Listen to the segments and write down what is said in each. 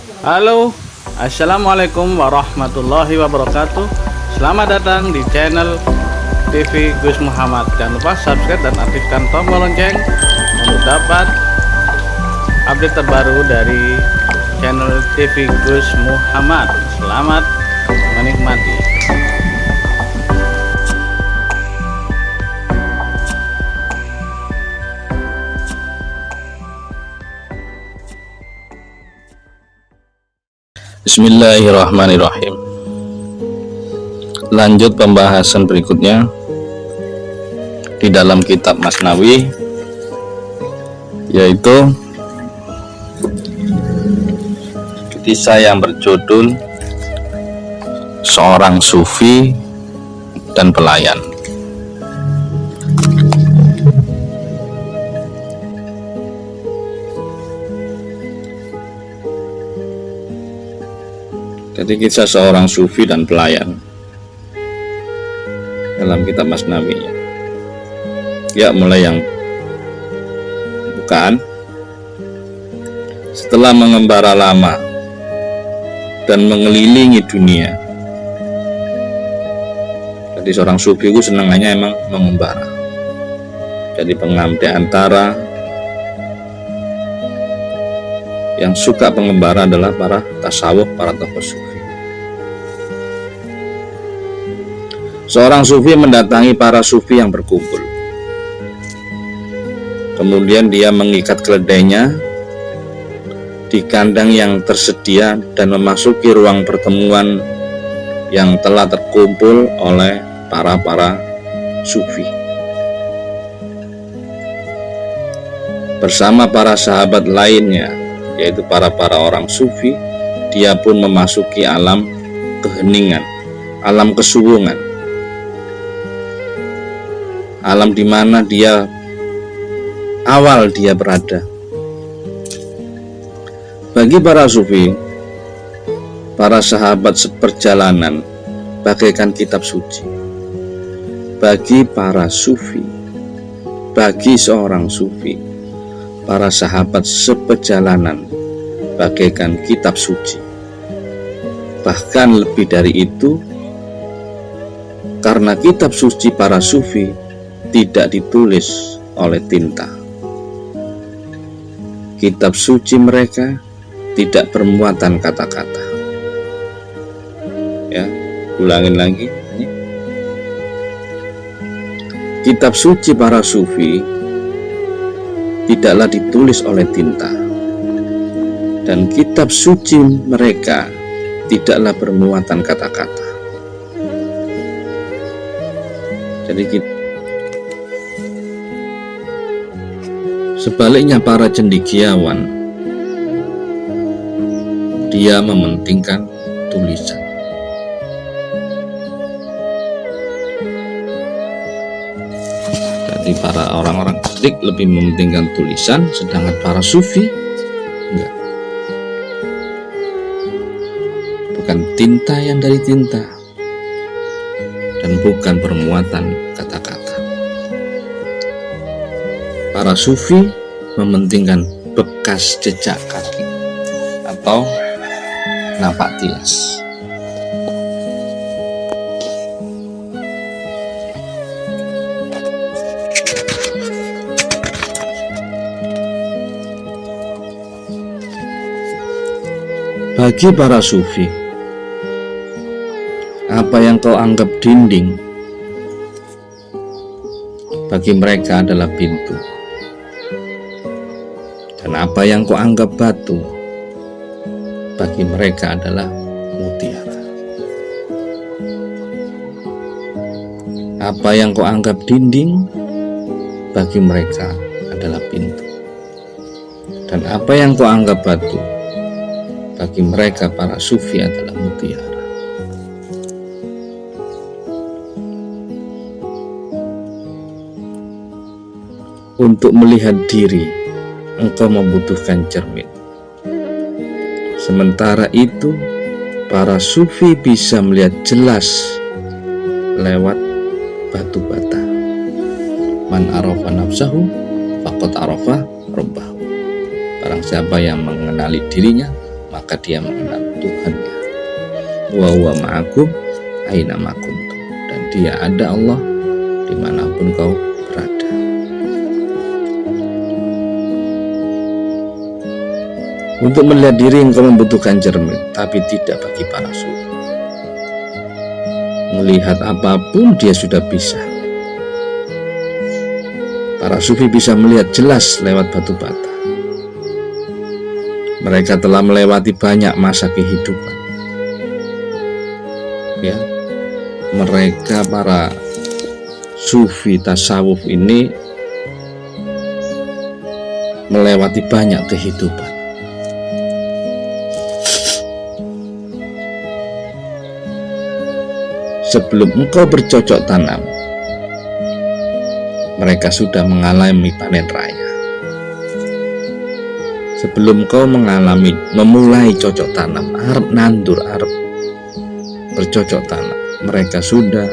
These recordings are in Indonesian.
Halo, assalamualaikum warahmatullahi wabarakatuh. Selamat datang di channel TV Gus Muhammad. Jangan lupa subscribe dan aktifkan tombol lonceng untuk dapat update terbaru dari channel TV Gus Muhammad. Selamat menikmati. Bismillahirrahmanirrahim. Lanjut pembahasan berikutnya di dalam kitab Masnawi, yaitu kisah yang berjudul Seorang Sufi dan Pelayan. Jadi kisah seorang sufi dan pelayan dalam kitab Masnawi. Ya, mulai yang bukaan. Setelah mengembara lama dan mengelilingi dunia. Jadi seorang sufi itu senangannya emang mengembara. Jadi pengamdi antara yang suka pengembara adalah para tasawuf, para tokoh sufi. Seorang sufi mendatangi para sufi yang berkumpul. Kemudian dia mengikat keledainya di kandang yang tersedia dan memasuki ruang pertemuan yang telah terkumpul oleh para sufi. Bersama para sahabat lainnya, yaitu para orang sufi, dia pun memasuki alam keheningan, alam kesuwungan, alam di mana dia berada. Bagi para sufi, para sahabat seperjalanan bagaikan kitab suci. Bagi para sufi, bagi seorang sufi, para sahabat seperjalanan bagaikan kitab suci. Bahkan lebih dari itu, karena kitab suci para sufi tidak ditulis oleh tinta. Kitab suci mereka tidak bermuatan kata-kata. Ya, ulangin lagi. Kitab suci para sufi tidaklah ditulis oleh tinta, dan kitab suci mereka tidaklah bermuatan kata-kata. Jadi sebaliknya para cendekiawan, dia mementingkan tulisan. Jadi para orang-orang cendik lebih mementingkan tulisan, sedangkan para sufi enggak. Bukan tinta yang dari tinta, dan bukan bermuatan kata-kata. Para sufi mementingkan bekas jejak kaki atau napak tilas. Bagi para sufi, apa yang kau anggap dinding, bagi mereka adalah pintu. Dan apa yang kau anggap batu, bagi mereka adalah mutiara. Apa yang kau anggap dinding, bagi mereka adalah pintu. Dan apa yang kau anggap batu, bagi mereka para sufi adalah mutiara. Untuk melihat diri, engkau membutuhkan cermin. Sementara itu, para sufi bisa melihat jelas lewat batu bata. Man arafa nafsahu faqad arafa rabbahu. Barang siapa yang mengenali dirinya, maka dia mengenal Tuhannya. Wa huwa ma'akum aina ma kuntum, dan dia ada Allah dimanapun kau berada. Untuk melihat diri engkau membutuhkan cermin, tapi tidak bagi para sufi. Melihat apapun dia sudah bisa. Para sufi bisa melihat jelas lewat batu bata. Mereka telah melewati banyak masa kehidupan. Ya, mereka para sufi tasawuf ini melewati banyak kehidupan. Sebelum engkau bercocok tanam, mereka sudah mengalami panen raya. Sebelum kau memulai cocok tanam, arep nandur, arep bercocok tanam, mereka sudah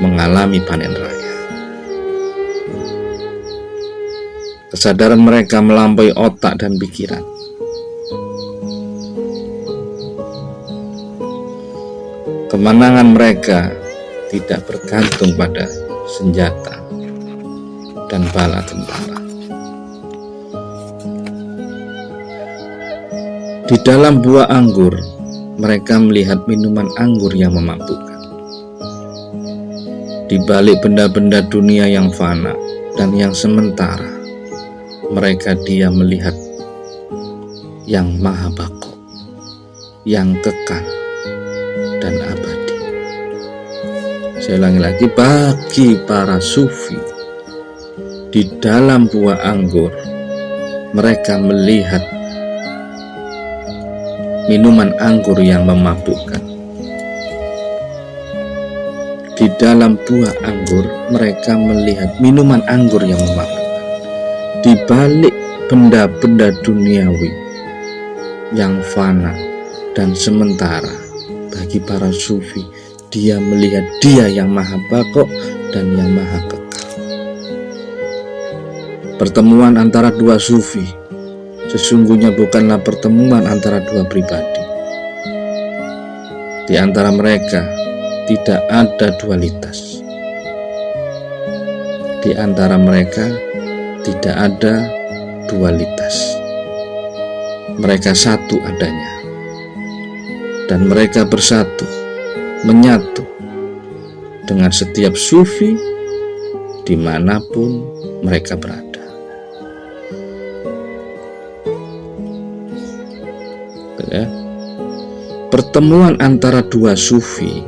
mengalami panen raya. Kesadaran mereka melampaui otak dan pikiran. Kemenangan mereka tidak bergantung pada senjata dan bala tentara. Di dalam buah anggur, mereka melihat minuman anggur yang memabukkan. Di balik benda-benda dunia yang fana dan yang sementara, mereka dia melihat yang maha baqo, yang kekal dan abadi. Saya ulangi lagi, bagi para sufi, di dalam buah anggur mereka melihat minuman anggur yang memabukkan. Di dalam buah anggur mereka melihat minuman anggur yang memabukkan. Di balik benda-benda duniawi yang fana dan sementara, bagi para sufi, dia melihat dia yang maha baqo dan yang maha kekal. Pertemuan antara dua sufi sesungguhnya bukanlah pertemuan antara dua pribadi. Di antara mereka tidak ada dualitas. Di antara mereka tidak ada dualitas. Mereka satu adanya. Dan mereka bersatu, menyatu dengan setiap sufi dimanapun mereka berada. Ya. Pertemuan antara dua sufi,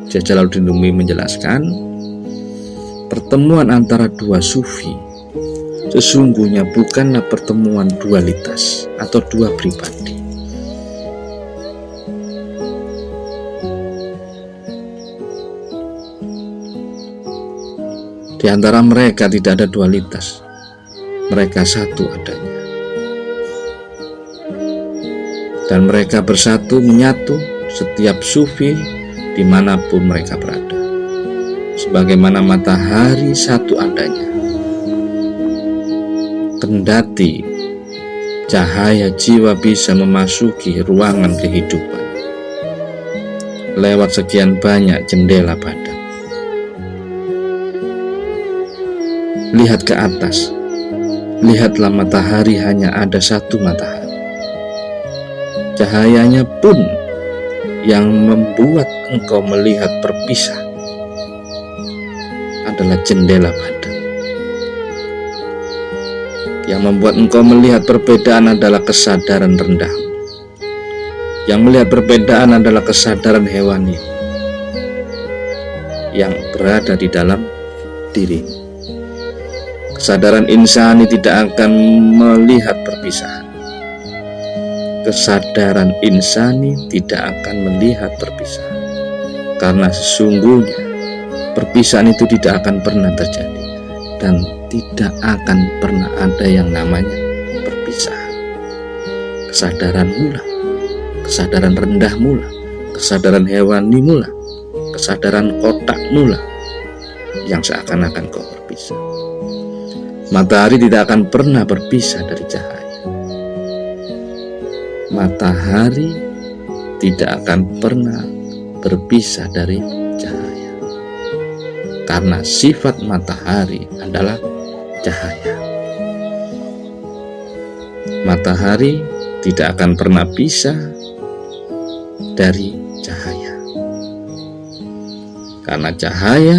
Jalaluddin Rumi menjelaskan, pertemuan antara dua sufi sesungguhnya bukanlah pertemuan dualitas atau dua pribadi. Di antara mereka tidak ada dualitas, mereka satu adanya. Dan mereka bersatu, menyatu, setiap sufi dimanapun mereka berada. Sebagaimana matahari satu adanya. Kendati cahaya jiwa bisa memasuki ruangan kehidupan lewat sekian banyak jendela badan. Lihat ke atas, lihatlah matahari hanya ada satu matahari. Cahayanya pun yang membuat engkau melihat berpisah adalah jendela badan. Yang membuat engkau melihat perbedaan adalah kesadaran rendah. Yang melihat perbedaan adalah kesadaran hewani yang berada di dalam dirimu. Kesadaran insani tidak akan melihat perpisahan. Kesadaran insani tidak akan melihat perpisahan, karena sesungguhnya perpisahan itu tidak akan pernah terjadi dan tidak akan pernah ada yang namanya perpisahan. Kesadaran mula, kesadaran rendah mula, kesadaran hewani mula, kesadaran kotak mula yang seakan-akan kau berpisah. Matahari tidak akan pernah berpisah dari cahaya. matahari tidak akan pernah berpisah dari cahaya, karena sifat matahari adalah cahaya. Matahari tidak akan pernah pisah dari cahaya, karena cahaya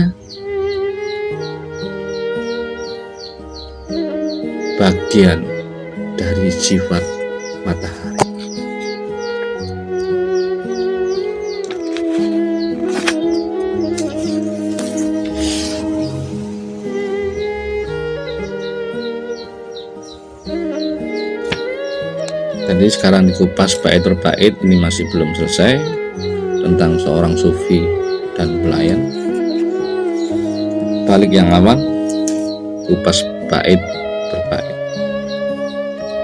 bagian dari sifat matahari. Jadi sekarang dikupas bait per bait, ini masih belum selesai, tentang seorang sufi dan pelayan. Balik yang awal, kupas bait per bait.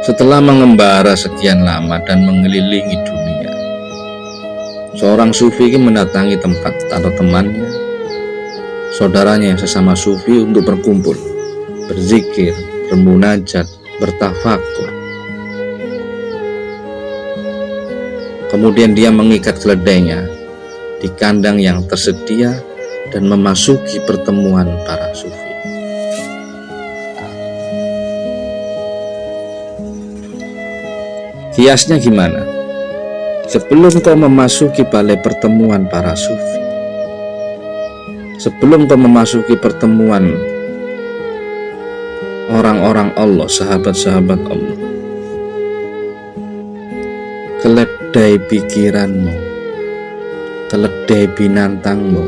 Setelah mengembara sekian lama dan mengelilingi dunia, seorang sufi ini mendatangi tempat atau temannya, saudaranya yang sesama sufi untuk berkumpul, berzikir, bermunajat, bertafakur. Kemudian dia mengikat keledainya di kandang yang tersedia dan memasuki pertemuan para sufi. Kiasnya gimana? Sebelum kau memasuki balai pertemuan para sufi, sebelum kau memasuki pertemuan orang-orang Allah, sahabat-sahabat Allah, keledai pikiranmu, keledai binatangmu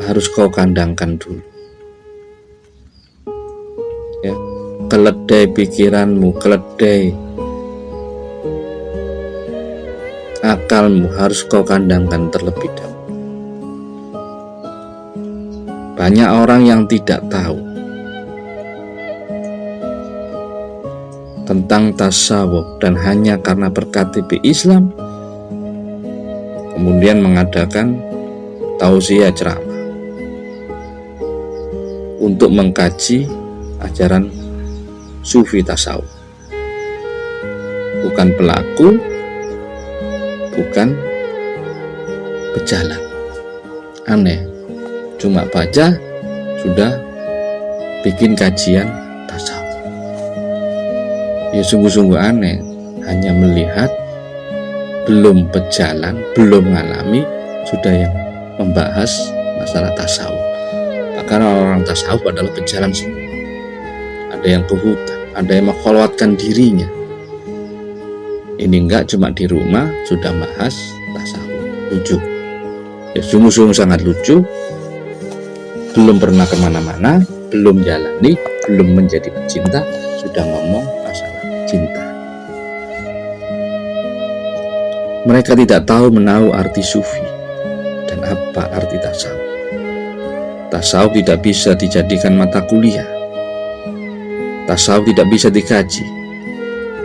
harus kau kandangkan dulu. Ya, keledai pikiranmu, keledai akalmu harus kau kandangkan terlebih dahulu. Banyak orang yang tidak tahu tentang tasawuf, dan hanya karena berKTP Islam kemudian mengadakan tausiah ceramah untuk mengkaji ajaran sufi tasawuf. Bukan pelaku, bukan pejalan. Aneh, cuma baca sudah bikin kajian tasawuf. Ya sungguh-sungguh aneh, hanya melihat, belum berjalan, belum mengalami, sudah yang membahas masalah tasawuf. Karena orang tasawuf adalah berjalan semua. Ada yang ke hutan, ada yang mengkholwatkan dirinya. Ini enggak, cuma di rumah sudah bahas tasawuf. Lucu. Ya sungguh-sungguh sangat lucu. Belum pernah kemana-mana, belum jalani, belum menjadi pecinta, sudah ngomong masalah cinta. Mereka tidak tahu menahu arti sufi dan apa arti tasawuf. Tasawuf tidak bisa dijadikan mata kuliah. Tasawuf tidak bisa dikaji,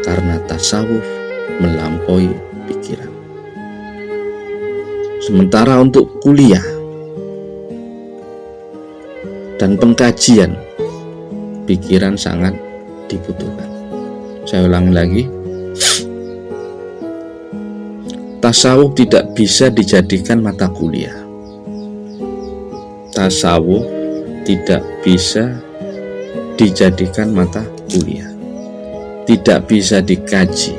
karena tasawuf melampaui pikiran. Sementara untuk kuliah dan pengkajian, pikiran sangat dibutuhkan. Saya ulangi lagi, tasawuf tidak bisa dijadikan mata kuliah. Tasawuf tidak bisa dijadikan mata kuliah, tidak bisa dikaji,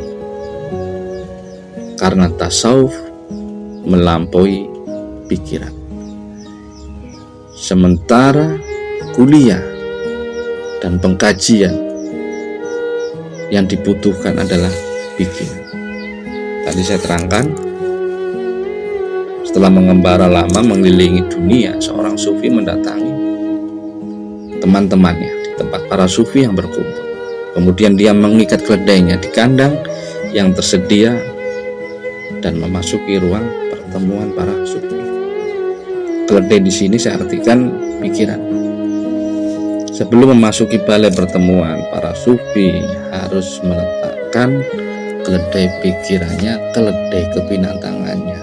karena tasawuf melampaui pikiran. Sementara kuliah dan pengkajian yang dibutuhkan adalah pikiran. Tadi saya terangkan, setelah mengembara lama mengelilingi dunia, seorang sufi mendatangi teman-temannya di tempat para sufi yang berkumpul. Kemudian dia mengikat keledainya di kandang yang tersedia dan memasuki ruang pertemuan para sufi. Keledai di sini saya artikan pikiran. Sebelum memasuki balai pertemuan, para sufi harus meletakkan keledai pikirannya, keledai kebinatangannya.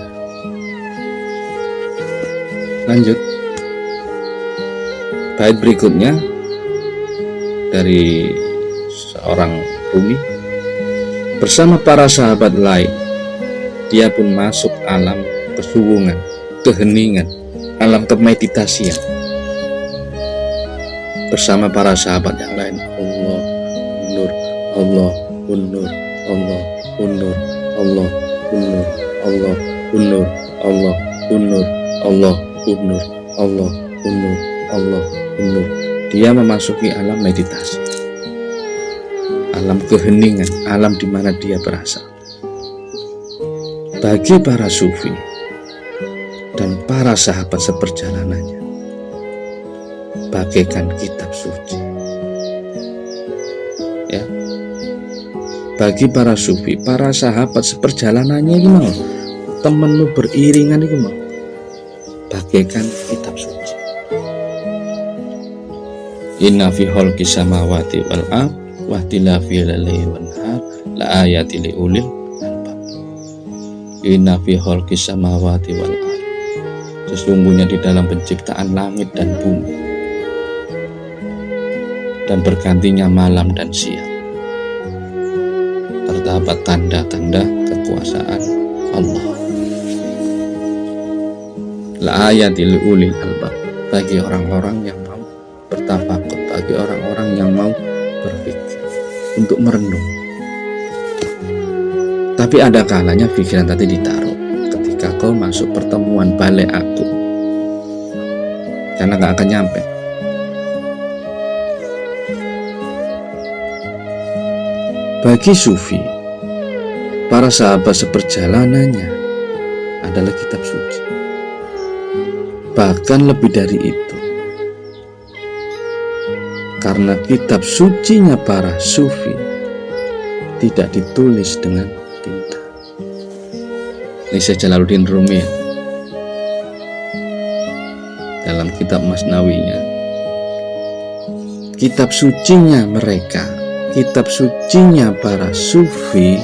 Lanjut. Bait berikutnya dari seorang Rumi. Bersama para sahabat lain, dia pun masuk alam kesuwungan, keheningan, alam kemeditasian. Bersama para sahabat yang lain, Allah Nur, Allah Nur, Allah Nur, Allah Nur, Allah Nur, Allah Nur, Allah Nur, Allah Nur, Allah Nur. Dia memasuki alam meditasi, alam keheningan, alam di mana dia berasal. Bagi para sufi dan para sahabat seperjalanannya, bagaikan kitab suci. Ya, bagi para sufi, para sahabat seperjalanannya ini mau temenmu beriringan itu mau bagaikan kitab suci. Inna fi khalqis samawati wal ardh wa ikhtilafil laili wan nahar la ayatil liulil albab. Inna fi khalqis samawati wal ardh, sesungguhnya di dalam penciptaan langit dan bumi dan bergantinya malam dan siang terdapat tanda-tanda kekuasaan Allah. La ayatil liulil albab, bagi orang-orang yang mau bertafakur, bagi orang-orang yang mau berpikir, untuk merenung. Tapi ada kalanya pikiran tadi ditaruh ketika kau masuk pertemuan balik aku, karena gak akan nyampe. Bagi sufi, para sahabat seperjalanannya adalah kitab suci. Bahkan lebih dari itu, karena kitab sucinya para sufi tidak ditulis dengan tinta. Ini Syekh Jalaluddin Rumi dalam kitab Masnawinya. Kitab sucinya mereka, kitab sucinya para sufi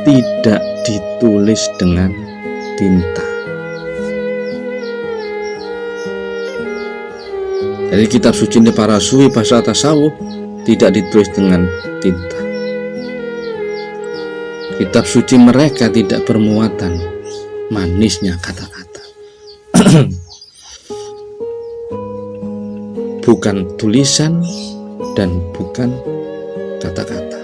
tidak ditulis dengan tinta. Jadi kitab suci para sufi bahasa tasawuf tidak ditulis dengan tinta. Kitab suci mereka tidak bermuatan manisnya kata-kata. Bukan tulisan dan bukan kata-kata.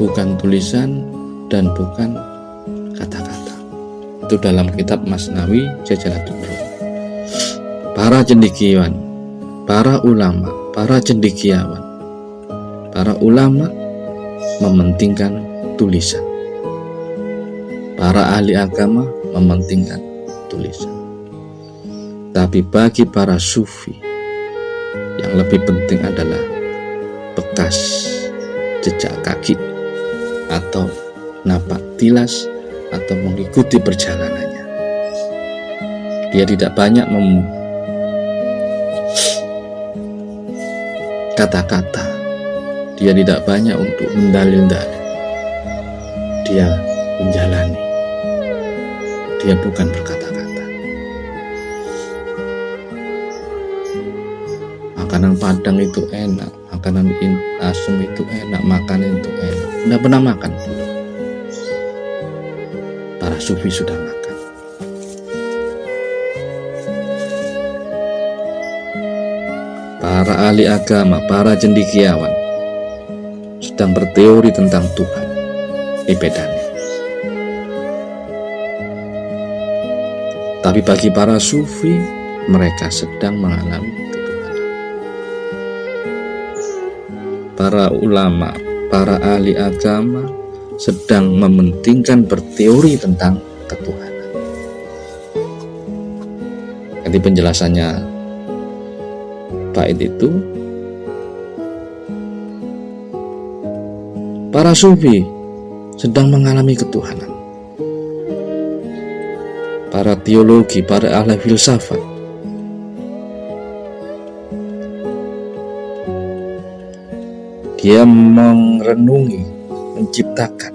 Bukan tulisan dan bukan kata-kata. Itu dalam kitab Masnawi Jalaluddin Rumi. Para cendekiawan, para ulama, para cendekiawan, para ulama mementingkan tulisan. Para ahli agama mementingkan tulisan. Tapi bagi para sufi, yang lebih penting adalah bekas jejak kaki atau napak tilas atau mengikuti perjalanannya. Dia tidak banyak kata-kata, dia tidak banyak untuk mendalil-dalil, dia menjalani, dia bukan berkata-kata. Makanan Padang itu enak, makanan asem itu enak, makanan itu enak. Tidak pernah makan. Para sufi sudah makan. Para ahli agama, para cendekiawan sedang berteori tentang Tuhan. Bedanya. Tapi bagi para sufi, mereka sedang mengalami ketuhanan. Para ulama, para ahli agama sedang mementingkan berteori tentang ketuhanan. Nanti penjelasannya bait itu, para sufi sedang mengalami ketuhanan. Para teologi, para ahli filsafat dia merenungi, menciptakan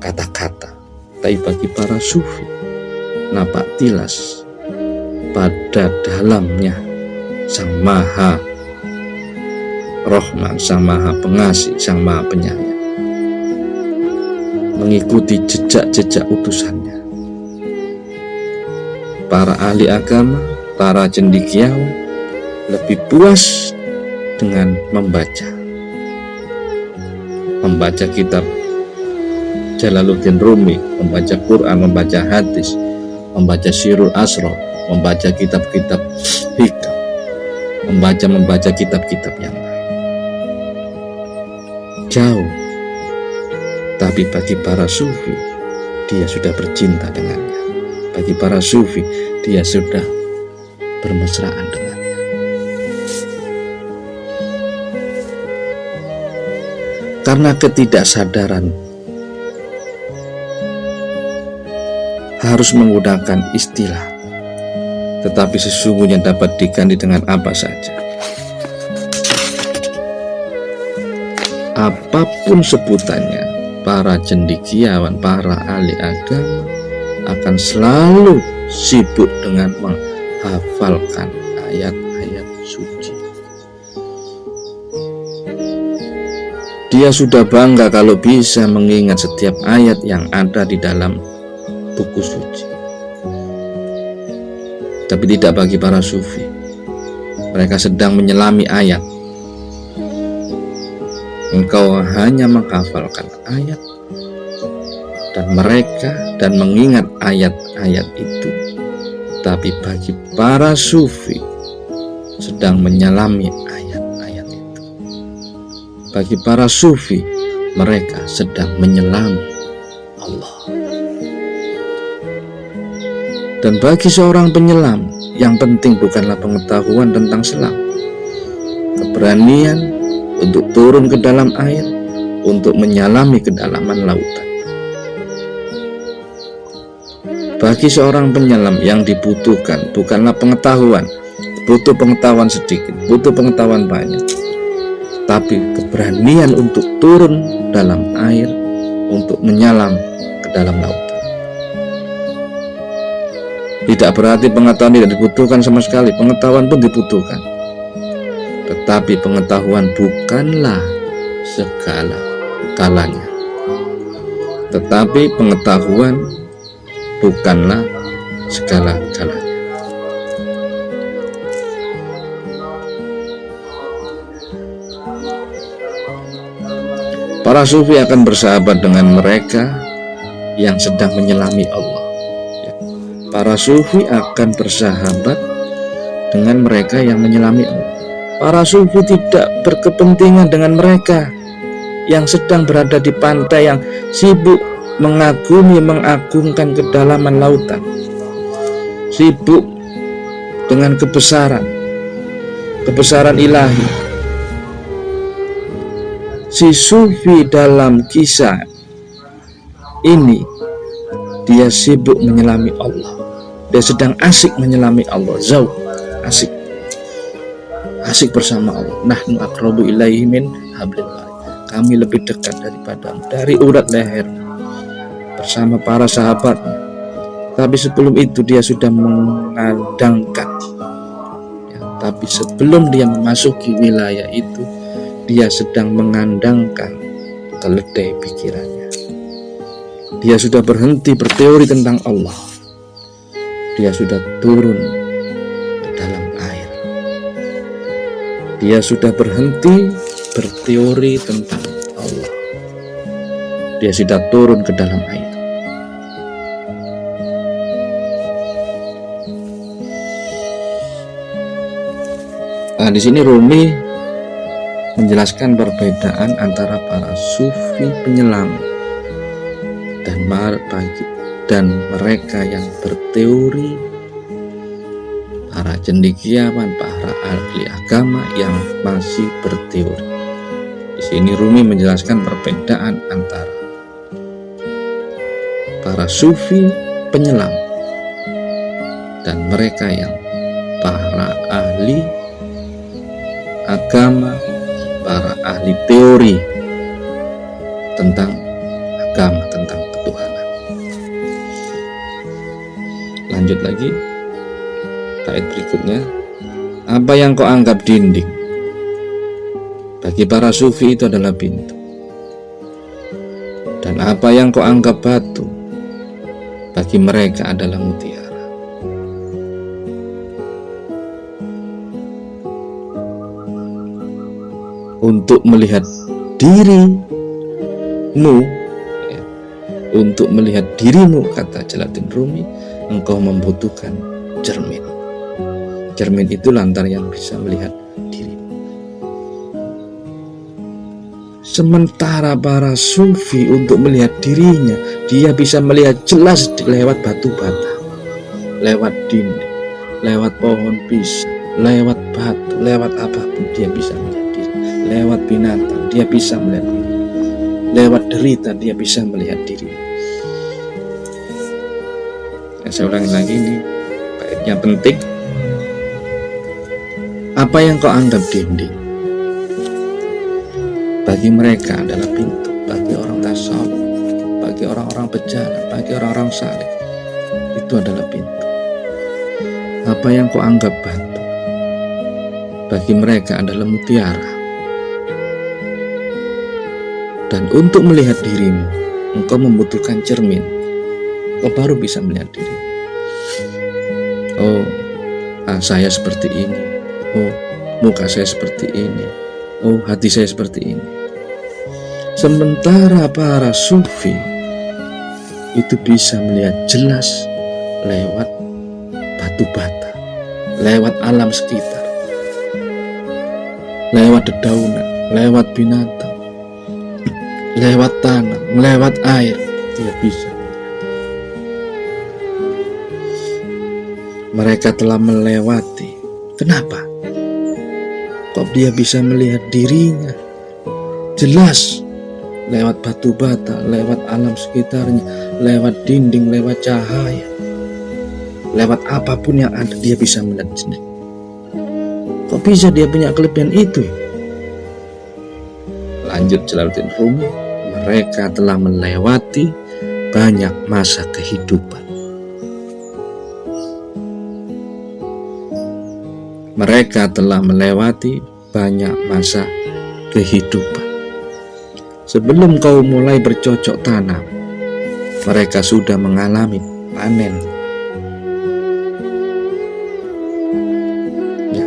kata-kata. Tapi bagi para sufi, napak tilas pada dalamnya Sang Maha Rahman, Sang Maha Pengasih, Sang Maha Penyayang, mengikuti jejak-jejak utusannya. Para ahli agama, para cendekiawan lebih puas dengan membaca kitab Jalaluddin Rumi, membaca Quran, membaca hadis, membaca Sirul Asrar, membaca kitab-kitab hikam, membaca kitab-kitab yang lain. Jauh. Tapi bagi para sufi, dia sudah bercinta dengannya. Bagi para sufi, dia sudah bermesraan dengannya. Karena ketidaksadaran harus menggunakan istilah, tetapi sesungguhnya dapat diganti dengan apa saja. Apapun sebutannya, para cendekiawan, para ahli agama akan selalu sibuk dengan menghafalkan ayat-ayat suci. Dia sudah bangga kalau bisa mengingat setiap ayat yang ada di dalam buku suci. Tapi tidak bagi para sufi. Mereka sedang menyelami ayat. Engkau hanya menghafalkan ayat dan mengingat ayat-ayat itu. Tapi bagi para sufi sedang menyelami ayat-ayat itu. Bagi para sufi, mereka sedang menyelami Allah. Dan bagi seorang penyelam, yang penting bukanlah pengetahuan tentang selam, keberanian untuk turun ke dalam air, untuk menyelami kedalaman lautan. Bagi seorang penyelam yang dibutuhkan bukanlah pengetahuan, butuh pengetahuan sedikit, butuh pengetahuan banyak, tapi keberanian untuk turun dalam air, untuk menyelam ke dalam lautan. Tidak berarti pengetahuan tidak dibutuhkan sama sekali, pengetahuan pun dibutuhkan. Tetapi pengetahuan bukanlah segala-galanya. Tetapi pengetahuan bukanlah segala-galanya. Para sufi akan bersahabat dengan mereka yang sedang menyelami Allah. Para sufi akan bersahabat dengan mereka yang menyelami Allah. Para sufi tidak berkepentingan dengan mereka yang sedang berada di pantai, yang sibuk mengagungkan kedalaman lautan, sibuk dengan kebesaran ilahi. Si sufi dalam kisah ini, dia sibuk menyelami Allah. Dia sedang asik menyelami Allah, asik bersama Allah. Nahnu aqrabu ilaihi min hablil warid. Kami lebih dekat dari urat leher, bersama para sahabatnya. Tapi sebelum itu dia sudah mengandangkan, tapi sebelum dia memasuki wilayah itu, dia sedang mengandangkan keledai pikirannya. Dia sudah berhenti berteori tentang Allah. Dia sudah turun ke dalam air. Dia sudah berhenti berteori tentang Allah. Dia sudah turun ke dalam air. Nah, di sini Rumi menjelaskan perbedaan antara para sufi penyelam dan mereka yang berteori, para cendekiawan, para ahli agama yang masih berteori. Di sini Rumi menjelaskan perbedaan antara para sufi penyelam dan mereka yang para ahli agama, para ahli teori tentang agama, tentang ketuhanan. Lanjut lagi, bait berikutnya. Apa yang kau anggap dinding, bagi para sufi itu adalah pintu. Dan apa yang kau anggap batu, bagi mereka adalah mutiara. Untuk melihat dirimu, untuk melihat dirimu, kata Jalaluddin Rumi, engkau membutuhkan cermin. Cermin itu lantar yang bisa melihat dirimu. Sementara para sufi untuk melihat dirinya, dia bisa melihat jelas lewat batu bata, lewat dinding, lewat pohon pisang, lewat batu, lewat apapun dia bisa melihat diri. Lewat binatang dia bisa melihat diri, lewat derita dia bisa melihat diri. Saya ulangi lagi, ini baiknya penting. Apa yang kau anggap dinding, bagi mereka adalah pintu. Bagi orang tasawuf, bagi orang-orang berjalan, bagi orang-orang saleh, itu adalah pintu. Apa yang kau anggap batu, bagi mereka adalah mutiara. Dan untuk melihat dirimu, engkau membutuhkan cermin. Kau baru bisa melihat diri. Oh, saya seperti ini. Oh, muka saya seperti ini. Oh, hati saya seperti ini. Sementara para sufi itu bisa melihat jelas lewat batu bata, lewat alam sekitar, lewat dedaunan, lewat binatang, lewat tanah, lewat air, dia bisa. Mereka telah melewati. Kenapa? Kok dia bisa melihat dirinya jelas lewat batu bata, lewat alam sekitarnya, lewat dinding, lewat cahaya, lewat apapun yang ada, dia bisa melihat sendiri. Kok bisa dia punya kelebihan itu? Lanjut Jalaluddin Rumi, mereka telah melewati banyak masa kehidupan. Mereka telah melewati banyak masa kehidupan. Sebelum kau mulai bercocok tanam, mereka sudah mengalami panen. Ya,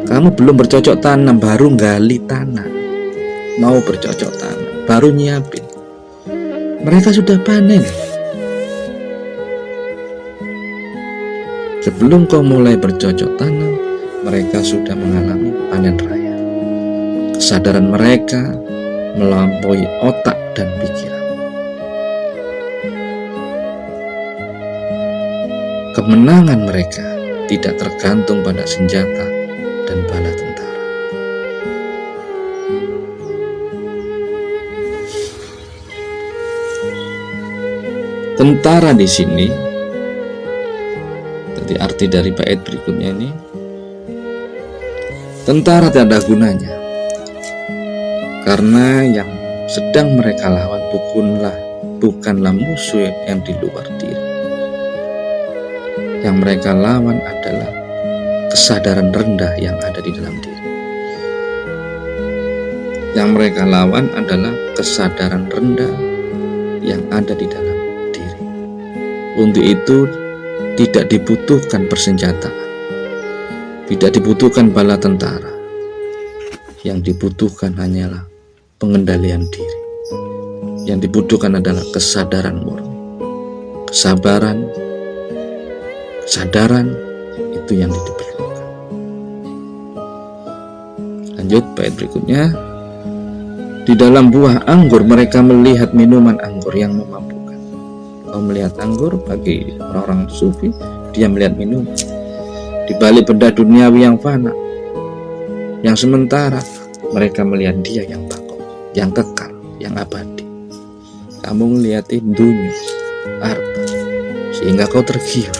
kamu belum bercocok tanam, baru gali tanah. Mau bercocok tanam, baru nyiapin. Mereka sudah panen. Sebelum kau mulai bercocok tanam, mereka sudah mengalami panen raya. Kesadaran mereka melampaui otak dan pikiran. Kemenangan mereka tidak tergantung pada senjata dan bala tentara. Tentara di sini, jadi arti dari bait berikutnya ini, tentara tidak ada gunanya, karena yang sedang mereka lawan bukanlah musuh yang di luar diri. Yang mereka lawan adalah kesadaran rendah yang ada di dalam diri. Yang mereka lawan adalah kesadaran rendah yang ada di dalam diri. Untuk itu tidak dibutuhkan persenjataan, tidak dibutuhkan bala tentara. Yang dibutuhkan hanyalah pengendalian diri. Yang dibutuhkan adalah kesadaran murni, kesabaran, kesadaran, itu yang diperlukan. Lanjut bait berikutnya. Di dalam buah anggur mereka melihat minuman anggur yang memabukkan. Kau melihat anggur, bagi orang-orang sufi dia melihat minuman. Di balik benda duniawi yang fana, yang sementara, mereka melihat dia yang baku, yang kekal, yang abadi. Kamu ngeliatin dunia, harta, sehingga kau tergiur.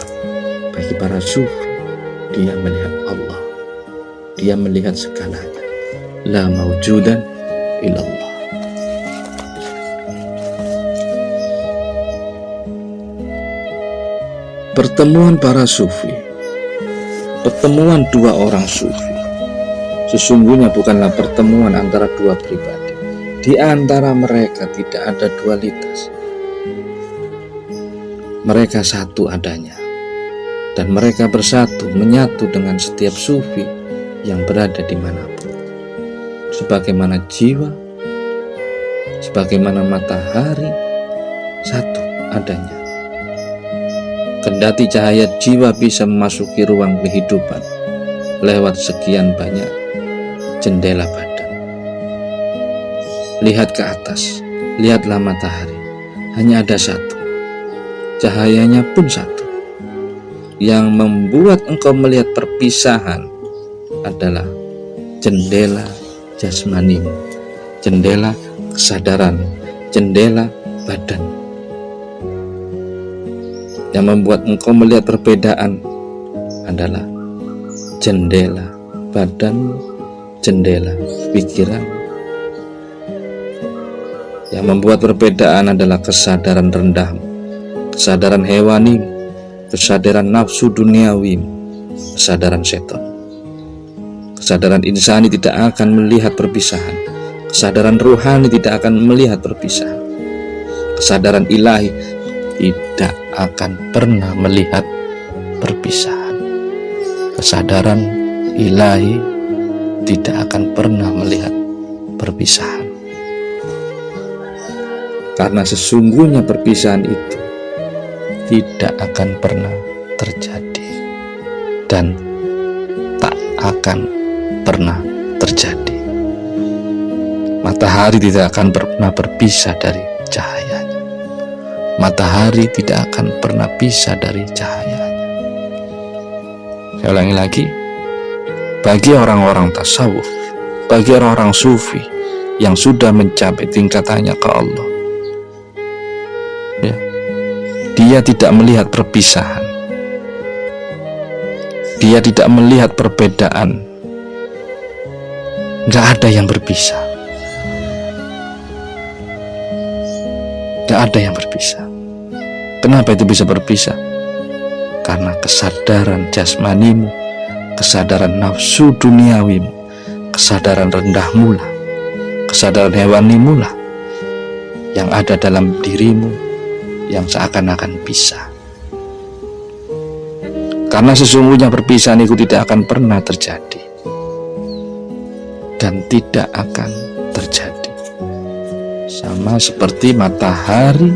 Bagi para sufi, dia melihat Allah, dia melihat segalanya. La maujudan illallah. Pertemuan para sufi, pertemuan dua orang sufi, sesungguhnya bukanlah pertemuan antara dua pribadi. Di antara mereka tidak ada dualitas. Mereka satu adanya, dan mereka bersatu menyatu dengan setiap sufi yang berada dimanapun. Sebagaimana jiwa, sebagaimana matahari, satu adanya. Kendati cahaya jiwa bisa memasuki ruang kehidupan lewat sekian banyak jendela badan. Lihat ke atas, lihatlah matahari, hanya ada satu. Cahayanya pun satu. Yang membuat engkau melihat perpisahan adalah jendela jasmanimu, jendela kesadaran, jendela badan. Yang membuat engkau melihat perbedaan adalah jendela badan, jendela pikiran. Yang membuat perbedaan adalah kesadaran rendahmu, kesadaran hewani, kesadaran nafsu duniawi, kesadaran setan. Kesadaran insani tidak akan melihat perpisahan. Kesadaran ruhani tidak akan melihat perpisahan. Kesadaran ilahi tidak akan pernah melihat perpisahan. Kesadaran ilahi tidak akan pernah melihat perpisahan. Karena sesungguhnya perpisahan itu tidak akan pernah terjadi dan tak akan pernah terjadi. Matahari tidak akan pernah berpisah dari cahayanya. Matahari tidak akan pernah pisah dari cahayanya. Saya ulangi lagi, bagi orang-orang tasawuf, bagi orang-orang sufi yang sudah mencapai tingkatannya ke Allah, ya, dia tidak melihat perpisahan, dia tidak melihat perbedaan. Gak ada yang berpisah, gak ada yang berpisah. Kenapa itu bisa berpisah? Karena kesadaran jasmanimu, kesadaran nafsu duniawimu, kesadaran rendahmu lah, kesadaran hewanimu lah yang ada dalam dirimu yang seakan-akan pisah. Karena sesungguhnya perpisahan itu tidak akan pernah terjadi dan tidak akan terjadi. Sama seperti matahari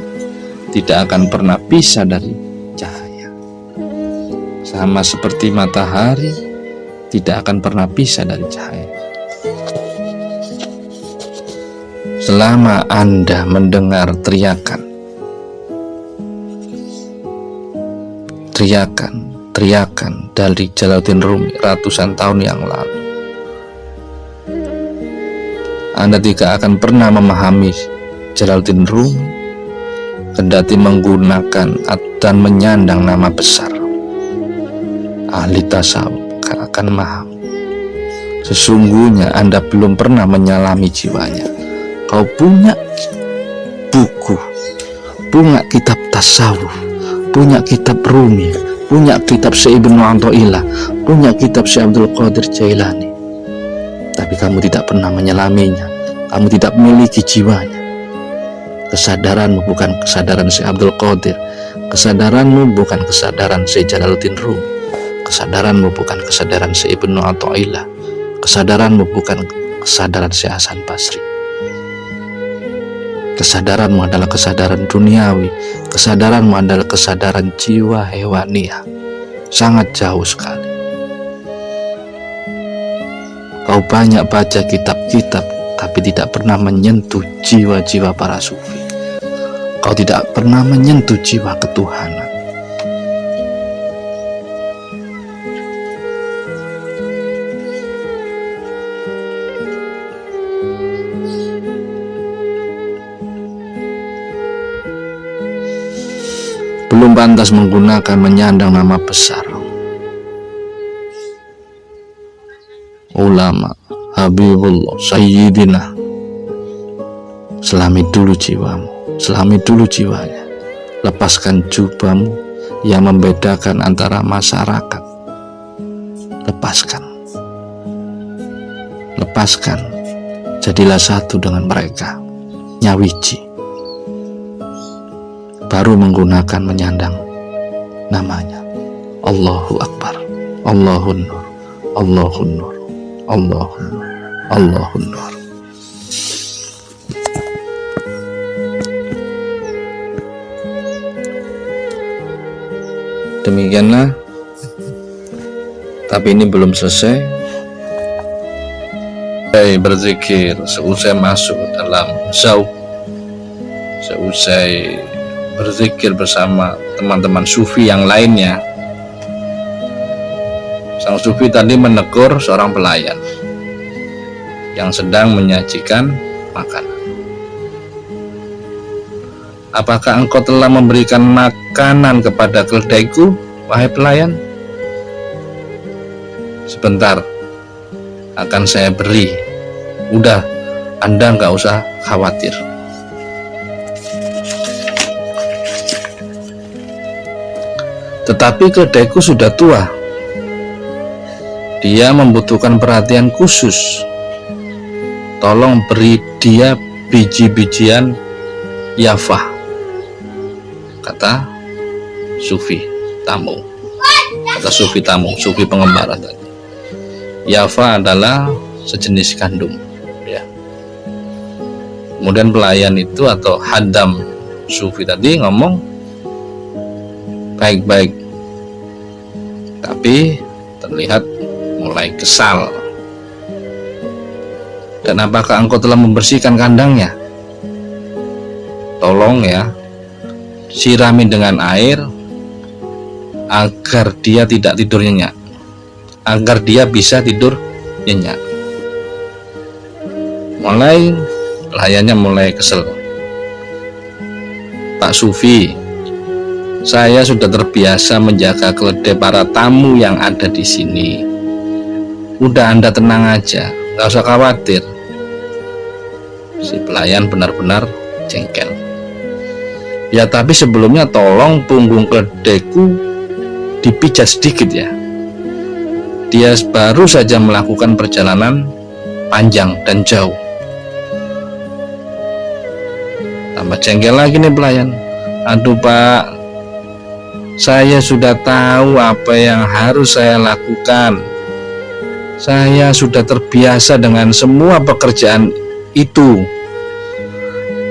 tidak akan pernah pisah dari cahaya. Sama seperti matahari tidak akan pernah pisah dari cahaya. Selama Anda mendengar teriakan dari Jalaluddin Rumi ratusan tahun yang lalu, Anda tidak akan pernah memahami Jalaluddin Rumi kendati menggunakan dan menyandang nama besar. Ahli tasawuf akan paham. Sesungguhnya Anda belum pernah menyalami jiwanya. Kau punya buku, punya kitab tasawuf, punya kitab Rumi, punya kitab Syekh Ibnu Athaillah, punya kitab Syekh Abdul Qadir Jailani, tapi kamu tidak pernah menyelaminya. Kamu tidak memiliki jiwanya. Kesadaranmu bukan kesadaran Syekh Abdul Qadir, kesadaranmu bukan kesadaran Syekh Jalaluddin Rumi, kesadaranmu bukan kesadaran Syekh Ibnu Athaillah, kesadaranmu bukan kesadaran Syekh Hasan Basri. Kesadaranmu adalah kesadaran duniawi, kesadaranmu adalah kesadaran jiwa hewaniah, sangat jauh sekali. Kau banyak baca kitab-kitab, tapi tidak pernah menyentuh jiwa-jiwa para sufi. Kau tidak pernah menyentuh jiwa ketuhanan. Belum pantas menggunakan menyandang nama besar ulama, Habibullah, Sayyidina. Selami dulu jiwamu, selami dulu jiwanya. Lepaskan jubahmu yang membedakan antara masyarakat. Lepaskan. lepaskan, jadilah satu dengan mereka, nyawiji. Baru menggunakan menyandang namanya. Allahu Akbar, Allahun Nur, Allahun Nur, Allahun Nur, Allahun Nur. Demikianlah, tapi ini belum selesai. Saya berzikir seusai masuk dalam zauq, seusai berzikir bersama teman-teman sufi yang lainnya. Sang sufi tadi menegur seorang pelayan yang sedang menyajikan makanan. Apakah engkau telah memberikan makanan kepada keledaiku, wahai pelayan? Sebentar, akan saya beri. Udah, Anda nggak usah khawatir. Tetapi keledaiku sudah tua. Dia membutuhkan perhatian khusus. Tolong beri dia biji-bijian yafah, kata sufi tamu, sufi pengembara tadi. Yafa adalah sejenis gandum, ya. Kemudian pelayan itu atau hadam sufi tadi ngomong baik-baik, tapi terlihat mulai kesal. Dan apakah engkau telah membersihkan kandangnya? Tolong ya, sirami dengan air agar dia tidak tidur nyenyak, agar dia bisa tidur nyenyak. Pelayannya mulai kesel. Pak Sufi, saya sudah terbiasa menjaga keledai para tamu yang ada di sini. Udah, Anda tenang aja, nggak usah khawatir. Si pelayan benar-benar jengkel. Ya, tapi sebelumnya tolong punggung keledaiku dipijat sedikit ya. Dia baru saja melakukan perjalanan panjang dan jauh. Tambah jengkel lagi nih pelayan. Aduh Pak, saya sudah tahu apa yang harus saya lakukan. Saya sudah terbiasa dengan semua pekerjaan itu.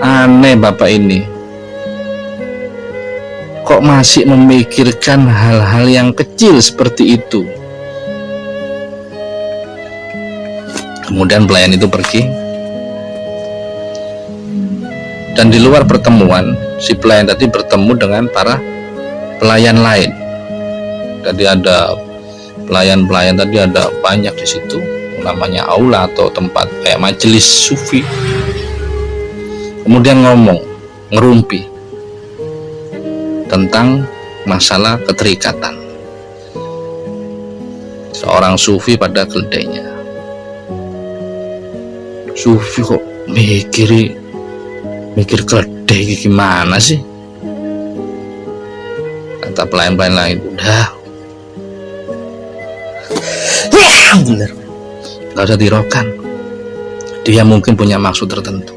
Aneh Bapak ini, kok masih memikirkan hal-hal yang kecil seperti itu. Kemudian pelayan itu pergi. Dan di luar pertemuan, si pelayan tadi bertemu dengan para pelayan lain. Tadi ada pelayan-pelayan tadi ada banyak di situ, namanya aula atau tempat kayak majelis sufi. Kemudian ngerumpi tentang masalah keterikatan seorang sufi pada keledainya. Sufi kok mikir keledai gimana sih? Kata pelayan-pelayan lain, udah bener, gak usah dirokan, dia mungkin punya maksud tertentu.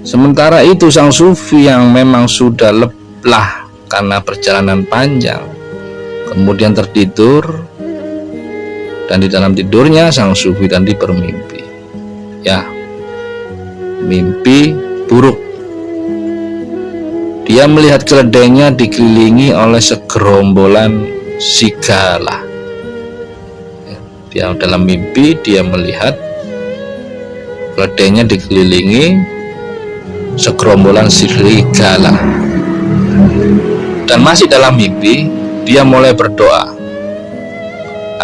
Sementara itu sang sufi yang memang sudah lelah karena perjalanan panjang, kemudian tertidur, dan di dalam tidurnya sang sufi tadi bermimpi. Ya, mimpi buruk. Dia melihat keledainya dikelilingi oleh segerombolan serigala. Dia dalam mimpi dia melihat keledainya dikelilingi segerombolan serigala. Dan masih dalam mimpi dia mulai berdoa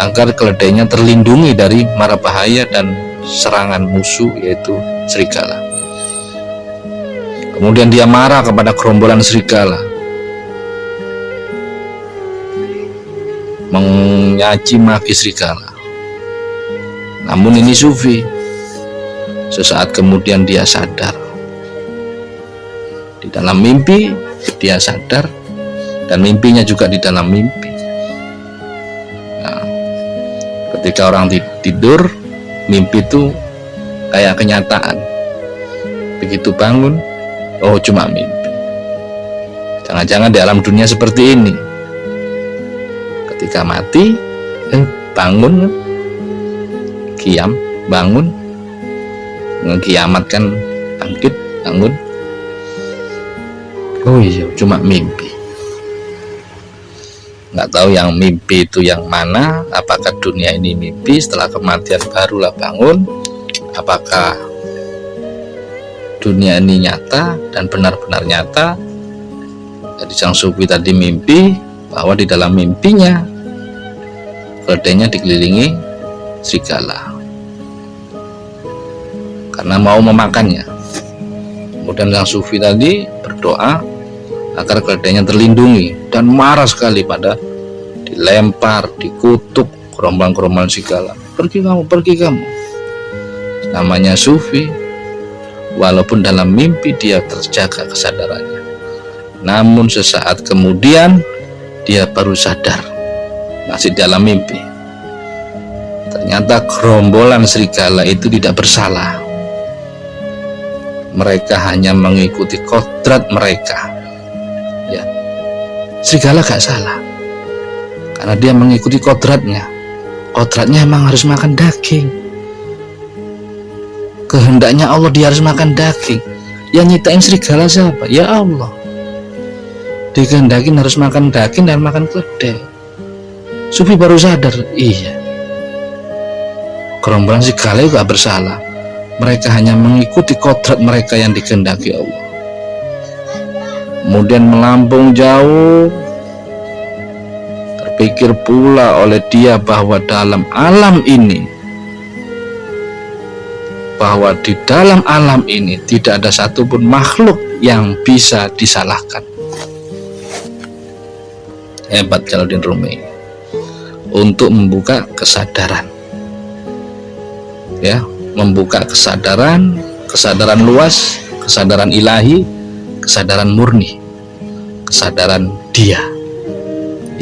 agar keledainya terlindungi dari mara bahaya dan serangan musuh, yaitu serigala. Kemudian dia marah kepada gerombolan serigala, menyaci maki serigala. Namun ini sufi. Sesaat kemudian dia sadar. Di dalam mimpi dia sadar, dan mimpinya juga di dalam mimpi. Nah, ketika orang tidur, mimpi itu kayak kenyataan. Begitu bangun, oh cuma mimpi. Jangan-jangan di alam dunia seperti ini. Ketika mati, bangun, kiam, bangun, kiamat kan bangkit, bangun. Oh iya, cuma mimpi. Nggak tahu yang mimpi itu yang mana. Apakah dunia ini mimpi, setelah kematian barulah bangun? Apakah dunia ini nyata dan benar-benar nyata? Jadi sang sufi tadi mimpi bahwa di dalam mimpinya keledainya dikelilingi serigala karena mau memakannya. Kemudian sang sufi tadi berdoa agar keledainya terlindungi dan marah sekali pada dilempar, dikutuk gerombolan-gerombolan serigala. Pergi kamu, pergi kamu. Namanya sufi, walaupun dalam mimpi dia terjaga kesadarannya, namun sesaat kemudian dia baru sadar masih dalam mimpi. Ternyata gerombolan serigala itu tidak bersalah. Mereka hanya mengikuti kodrat mereka. Ya, serigala gak salah karena dia mengikuti kodratnya. Kodratnya emang harus makan daging. Kehendaknya Allah dia harus makan daging. Yang nyiptain serigala siapa? Ya Allah. Dikehendakin harus makan daging dan makan keledai. Sufi baru sadar, iya, gerombolan serigala juga bersalah. Mereka hanya mengikuti kodrat mereka yang dikehendaki Allah. Kemudian melampung jauh, terpikir pula oleh dia bahwa dalam alam ini, bahwa di dalam alam ini tidak ada satupun makhluk yang bisa disalahkan. Hebat Jalaluddin Rumi untuk membuka kesadaran, ya, membuka kesadaran luas, kesadaran ilahi, kesadaran murni, kesadaran dia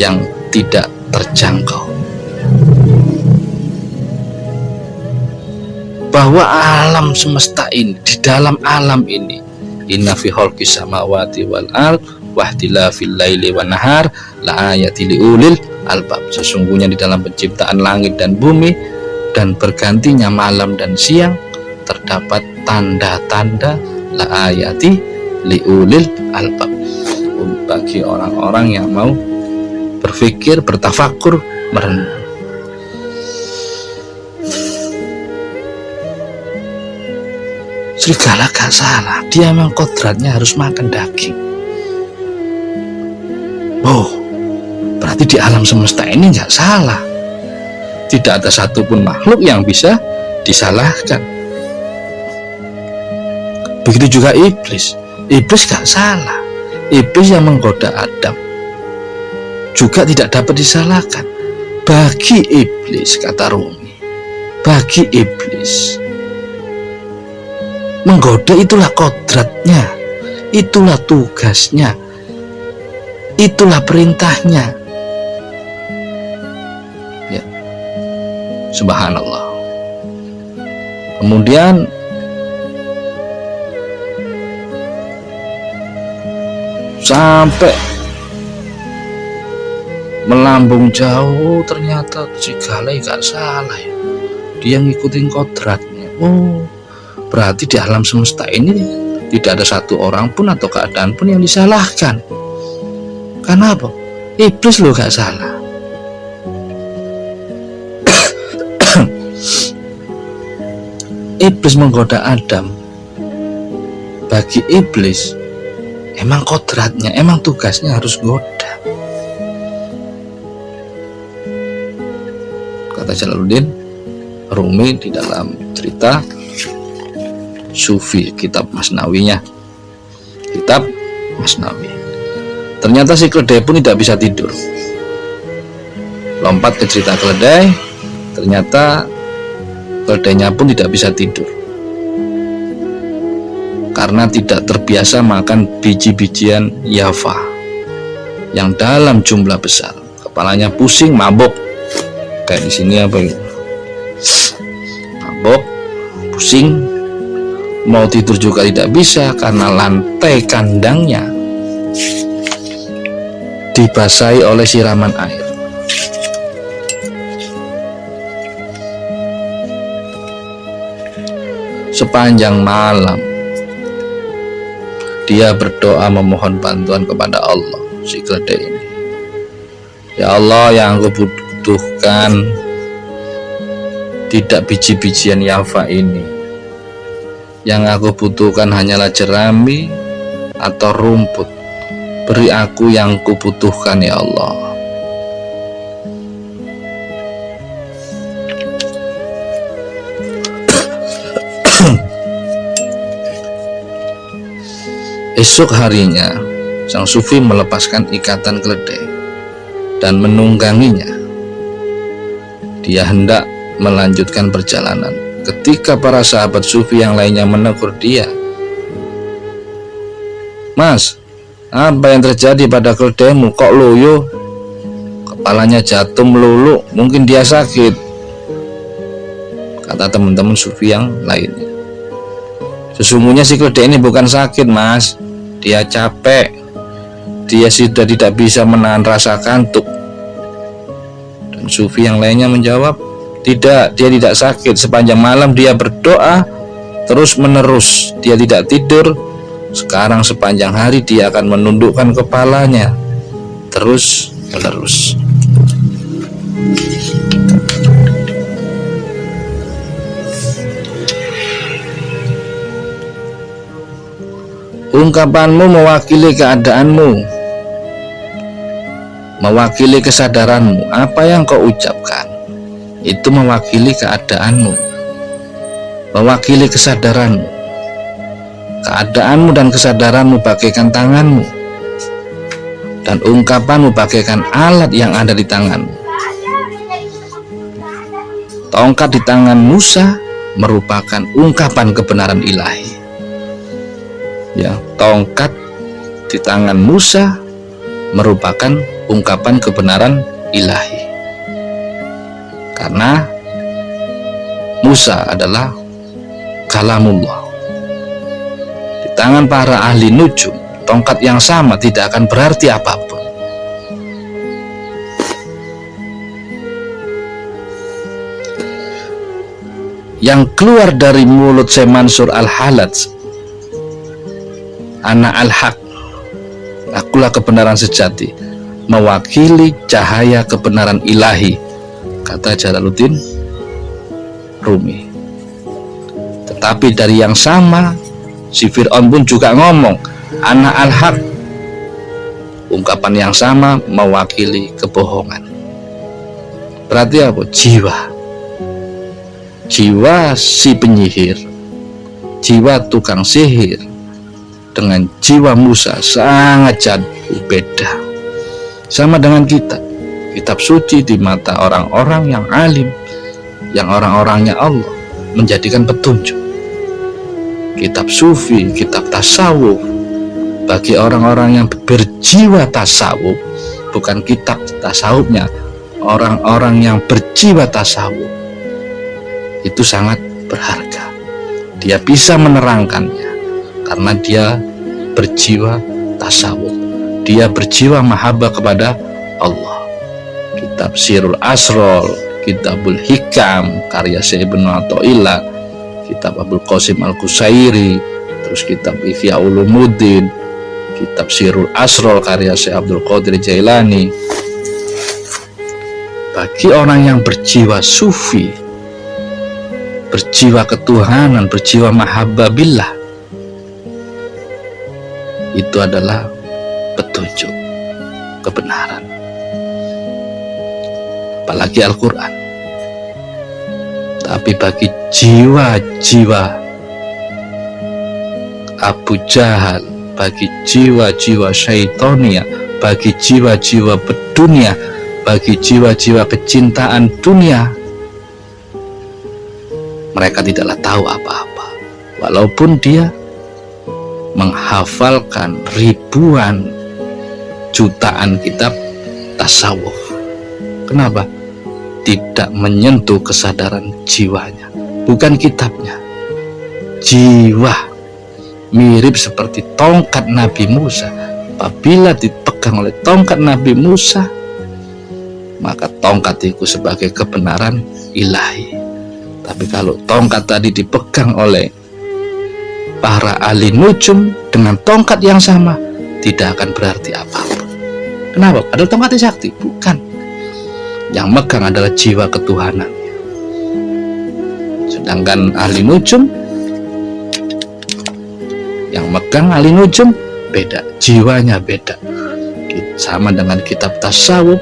yang tidak terjangkau, bahwa alam semesta ini, di dalam alam ini, inna fi khalqis samawati wal ard wahtilafil laili wan nahar la ayati liulil albab. Sesungguhnya di dalam penciptaan langit dan bumi dan bergantinya malam dan siang terdapat tanda-tanda la ayati liulil albab, bagi orang-orang yang mau berpikir, bertafakur, merenung. Serigala gak salah, dia memang kodratnya harus makan daging. Oh, berarti di alam semesta ini gak salah. Tidak ada satupun makhluk yang bisa disalahkan. Begitu juga iblis. Iblis gak salah. Iblis yang menggoda Adam juga tidak dapat disalahkan. Bagi iblis, kata Rumi, bagi iblis, menggoda itulah kodratnya, itulah tugasnya, itulah perintahnya. Ya, subhanallah. Kemudian sampai melambung jauh, ternyata serigala gak salah ya, dia ngikutin kodratnya. Oh, berarti di alam semesta ini tidak ada satu orang pun atau keadaan pun yang disalahkan. Karena apa? Iblis loh gak salah. Iblis menggoda Adam. Bagi iblis emang kodratnya, emang tugasnya harus goda. Kata Jalaluddin Rumi di dalam cerita Sufi, kitab Masnawinya, kitab Masnawi. Ternyata si keledai pun tidak bisa tidur. Lompat ke cerita keledai, ternyata keledainya pun tidak bisa tidur karena tidak terbiasa makan biji-bijian yafa yang dalam jumlah besar. Kepalanya pusing, mabok. Kayak di sini apa gitu? mabok, pusing, mau tidur juga tidak bisa karena lantai kandangnya dibasahi oleh siraman air. Sepanjang malam dia berdoa memohon bantuan kepada Allah si keledai ini. Ya Allah, yang aku butuhkan tidak biji-bijian yafa ini. Yang aku butuhkan hanyalah jerami atau rumput. Beri aku yang kubutuhkan ya Allah. Esok harinya, sang sufi melepaskan ikatan keledai dan menungganginya. Dia hendak melanjutkan perjalanan ketika para sahabat sufi yang lainnya menegur dia. Mas, apa yang terjadi pada keledaimu? Kok loyo? Kepalanya jatuh melulu, mungkin dia sakit, kata teman-teman sufi yang lainnya. Sesungguhnya si keledai ini bukan sakit, Mas. Dia capek. Dia sudah tidak bisa menahan rasa kantuk. Dan sufi yang lainnya menjawab, tidak, dia tidak sakit. Sepanjang malam dia berdoa terus menerus. Dia tidak tidur. Sekarang sepanjang hari dia akan menundukkan kepalanya terus menerus. Ungkapanmu mewakili keadaanmu, mewakili kesadaranmu. Apa yang kau ucapkan itu mewakili keadaanmu, mewakili kesadaranmu. Keadaanmu dan kesadaranmu bagaikan tanganmu, dan ungkapanmu bagaikan alat yang ada di tanganmu. Tongkat di tangan Musa merupakan ungkapan kebenaran ilahi. Ya, tongkat di tangan Musa merupakan ungkapan kebenaran ilahi. Karena Musa adalah kalamullah. Di tangan para ahli nujum, tongkat yang sama tidak akan berarti apapun. Yang keluar dari mulut Syekh Mansur Al-Halaj, Ana al-haq, akulah kebenaran sejati, mewakili cahaya kebenaran ilahi, kata Jalaluddin Rumi. Tetapi dari yang sama, si Fir'aun pun juga ngomong, Ana al-haq, ungkapan yang sama mewakili kebohongan. Berarti apa? Jiwa si penyihir, jiwa tukang sihir dengan jiwa Musa sangat jauh beda. Sama dengan kitab suci di mata orang-orang yang alim, yang orang-orangnya Allah, menjadikan petunjuk. Kitab sufi, kitab tasawuf, bagi orang-orang yang berjiwa tasawuf, bukan kitab tasawufnya, orang-orang yang berjiwa tasawuf, itu sangat berharga. Dia bisa menerangkannya karena dia berjiwa tasawuf, dia berjiwa mahabbah kepada Allah. Kitab Sirul Asrol, Kitabul Hikam karya Syekh Ibnu Athaillah, kitab Abul Qasim Al-Qusairi, terus kitab Ihya Ulumuddin, kitab Sirul Asrol karya Syekh Abdul Qadir Jailani. Bagi orang yang berjiwa sufi, berjiwa ketuhanan, berjiwa mahabbah billah, itu adalah petunjuk kebenaran. Apalagi Al-Quran. Tapi bagi jiwa-jiwa Abu Jahal, bagi jiwa-jiwa syaitonia, bagi jiwa-jiwa pedunia, bagi jiwa-jiwa kecintaan dunia, mereka tidaklah tahu apa-apa, walaupun dia menghafalkan ribuan jutaan kitab tasawuf. Kenapa? Tidak menyentuh kesadaran jiwanya, bukan kitabnya. Jiwa mirip seperti tongkat Nabi Musa. Apabila dipegang oleh tongkat Nabi Musa, maka tongkat itu sebagai kebenaran ilahi. Tapi kalau tongkat tadi dipegang oleh para ahli nujum dengan tongkat yang sama, tidak akan berarti apapun. Kenapa? Padahal tongkatnya sakti? Bukan. Yang megang adalah jiwa ketuhanan. Sedangkan ahli nujum, yang megang ahli nujum beda, jiwanya beda. Sama dengan kitab tasawuf,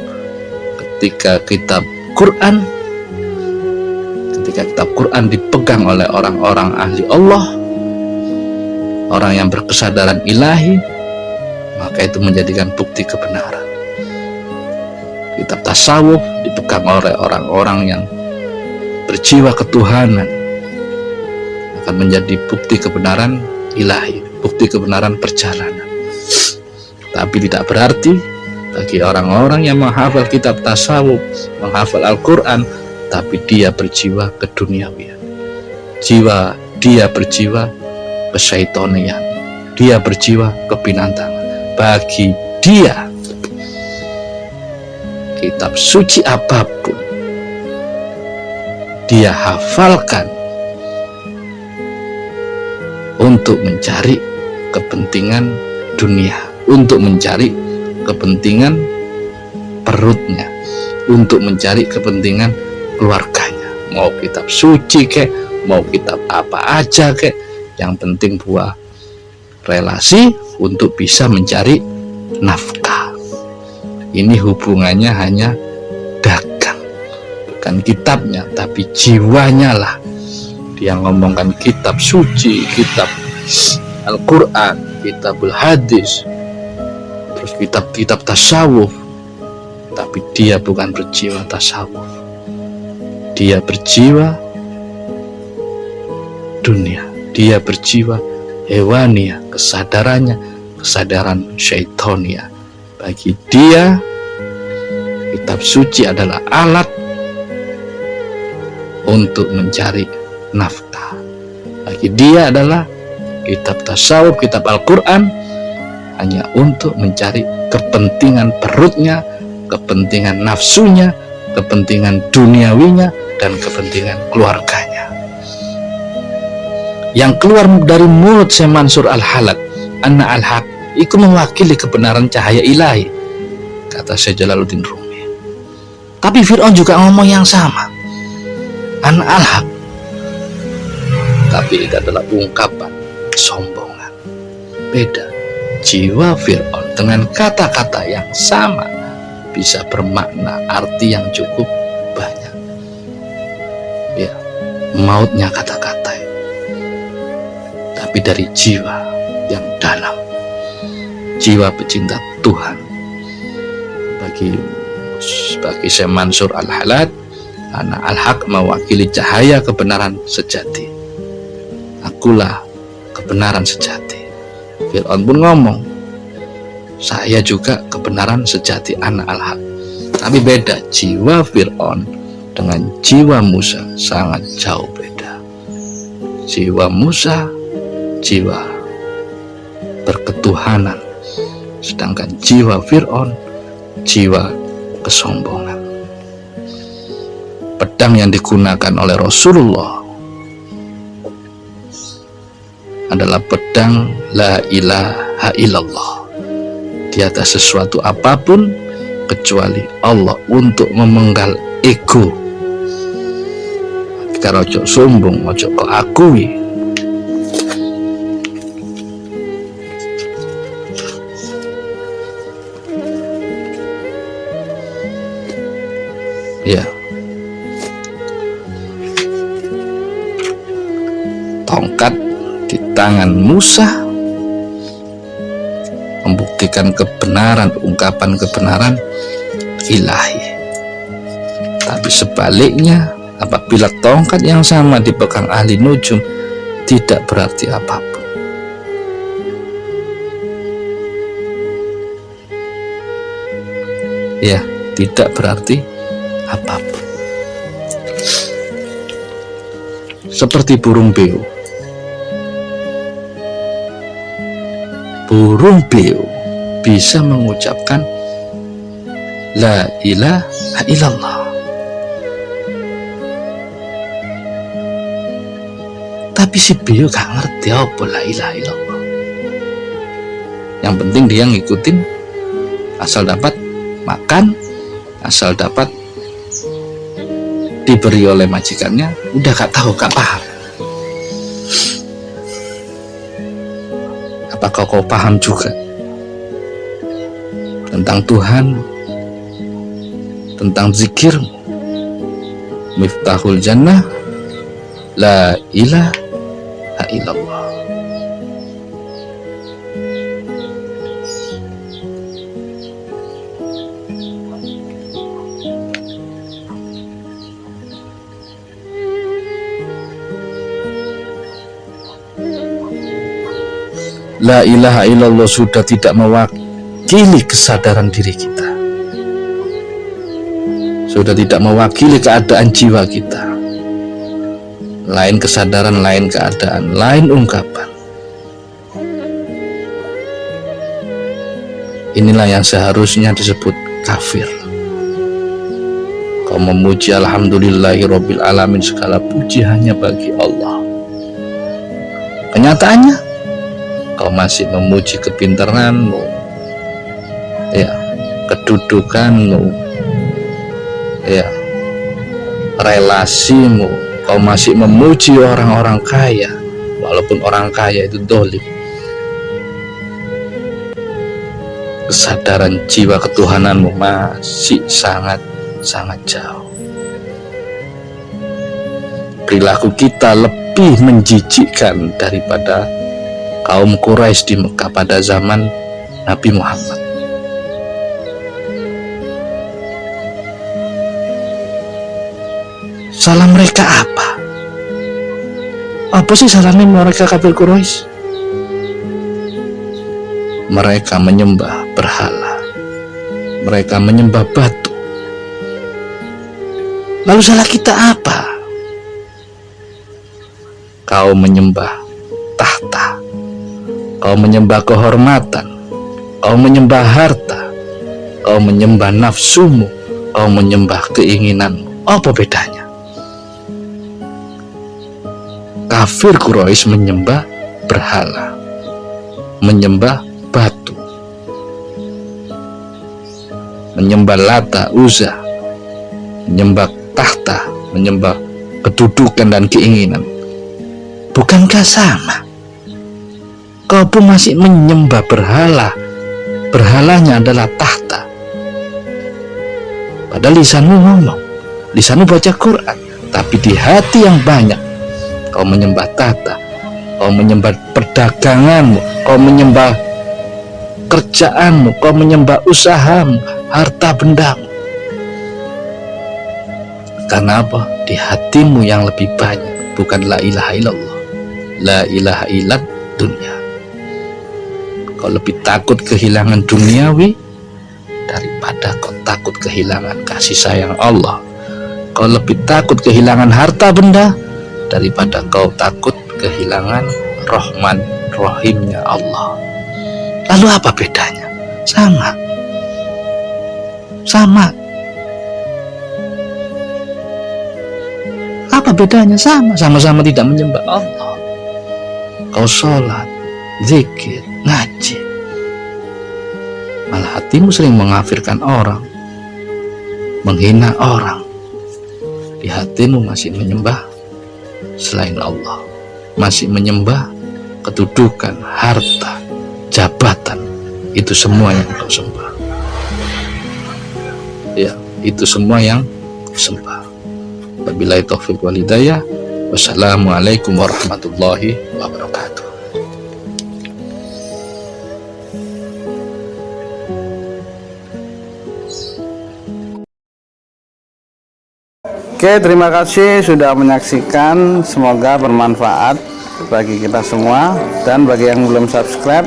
ketika kitab Quran dipegang oleh orang-orang ahli Allah, orang yang berkesadaran ilahi, maka itu menjadikan bukti kebenaran. Kitab tasawuf dipegang oleh orang-orang yang berjiwa ketuhanan, akan menjadi bukti kebenaran ilahi, bukti kebenaran perjalanan. Tapi tidak berarti bagi orang-orang yang menghafal kitab tasawuf, menghafal Al-Quran, tapi dia berjiwa keduniawian, dia berjiwa kesyaitonian, dia berjiwa kebinantangan. Bagi dia, kitab suci apapun dia hafalkan untuk mencari kepentingan dunia, untuk mencari kepentingan perutnya, untuk mencari kepentingan keluarganya. Mau kitab suci kek, mau kitab apa aja kek, yang penting buah relasi untuk bisa mencari nafkah. Ini hubungannya hanya dagang, bukan kitabnya, tapi jiwanya lah. Dia ngomongkan kitab suci, kitab Al-Quran, kitabul hadis, terus kitab-kitab tasawuf, tapi dia bukan berjiwa tasawuf, dia berjiwa dunia, dia berjiwa hewania, kesadaran syaitonia. Bagi dia, kitab suci adalah alat untuk mencari nafkah. Bagi dia adalah kitab tasawuf, kitab Al-Quran hanya untuk mencari kepentingan perutnya, kepentingan nafsunya, kepentingan duniawinya, dan kepentingan keluarganya. Yang keluar dari mulut Syekh Mansur Al-Halad, anna al-haq, itu mewakili kebenaran cahaya ilahi, kata Syekh Jalaluddin Rumi. Tapi Fir'aun juga ngomong yang sama, anna al-haq, tapi itu adalah ungkapan kesombongan. Beda. Jiwa Fir'aun dengan kata-kata yang sama bisa bermakna arti yang cukup banyak. Ya, mautnya kata-kata, tapi dari jiwa yang dalam, jiwa pecinta Tuhan. Bagi Syekh Mansur Al-Halad, anak al-haq mewakili cahaya kebenaran sejati. Akulah kebenaran sejati. Fir'aun pun ngomong, saya juga kebenaran sejati, anak al-haq. Tapi beda, jiwa Fir'aun dengan jiwa Musa sangat jauh beda. Jiwa Musa, jiwa berketuhanan, sedangkan jiwa Fir'aun, jiwa kesombongan. Pedang yang digunakan oleh Rasulullah adalah pedang la ilaha illallah, di atas sesuatu apapun kecuali Allah, untuk memenggal ego. Karena ojo sombong, ojo kau akui. Ya, tongkat di tangan Musa membuktikan kebenaran, ungkapan kebenaran ilahi. Tapi sebaliknya, apabila tongkat yang sama dipegang ahli nujum, tidak berarti apapun. Ya, tidak berarti apapun. seperti burung beo. Burung beo bisa mengucapkan la ilaha illallah. Tapi si beo gak ngerti apa la ilaha illallah. Yang penting dia ngikutin, asal dapat makan, asal dapat diberi oleh majikannya, udah gak tahu, gak paham. Apakah kau paham juga tentang Tuhan, tentang zikirmu? Miftahul jannah la ilaha illallah. La ilaha illallah sudah tidak mewakili kesadaran diri kita, sudah tidak mewakili keadaan jiwa kita. Lain kesadaran, lain keadaan, lain ungkapan. Inilah yang seharusnya disebut kafir. Kau memuji alhamdulillahirabbil alamin, segala puji hanya bagi Allah. Kenyataannya kau masih memuji kepintaranmu, ya, kedudukanmu, ya, relasimu. Kau masih memuji orang-orang kaya, walaupun orang kaya itu dolim. Kesadaran jiwa ketuhananmu masih sangat jauh. Perilaku kita lebih menjijikkan daripada kaum Quraisy di Mekah pada zaman Nabi Muhammad. Salah mereka apa? Apa sih salahnya mereka kafir Quraisy? Mereka menyembah berhala, mereka menyembah batu. Lalu salah kita apa? Kau menyembah tahta, kau menyembah kehormatan, kau menyembah harta, kau menyembah nafsumu, kau menyembah keinginanmu. Apa bedanya? Kafir Quraisy menyembah berhala, menyembah batu, menyembah Lata, Uzza, menyembah tahta, menyembah kedudukan dan keinginan. Bukankah sama? Kau pun masih menyembah berhala. Berhalanya adalah tahta. Padahal lisanmu ngomong, lisanmu baca Quran, tapi di hati yang banyak kau menyembah tahta, kau menyembah perdaganganmu, kau menyembah kerjaanmu, kau menyembah usahamu, harta bendamu. Karena apa? Di hatimu yang lebih banyak bukan la ilaha illallah, la ilaha illat dunia. Kau lebih takut kehilangan duniawi daripada kau takut kehilangan kasih sayang Allah. Kau lebih takut kehilangan harta benda daripada kau takut kehilangan Rahman Rahimnya Allah. Lalu apa bedanya? Sama. Apa bedanya? Sama-sama tidak menyembah Allah. Kau sholat, zikir, ngaji, malah hatimu sering mengkafirkan orang, menghina orang. Di hatimu masih menyembah selain Allah, masih menyembah kedudukan, harta, jabatan. Itu semua yang kau sembah. Ya, itu semua yang sembah. Wabillahi taufiq wal hidayah. Wassalamualaikum warahmatullahi wabarakatuh. Oke, terima kasih sudah menyaksikan. Semoga bermanfaat bagi kita semua. Dan bagi yang belum subscribe,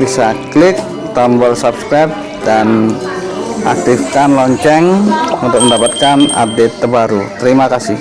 bisa klik tombol subscribe dan aktifkan lonceng untuk mendapatkan update terbaru. Terima kasih.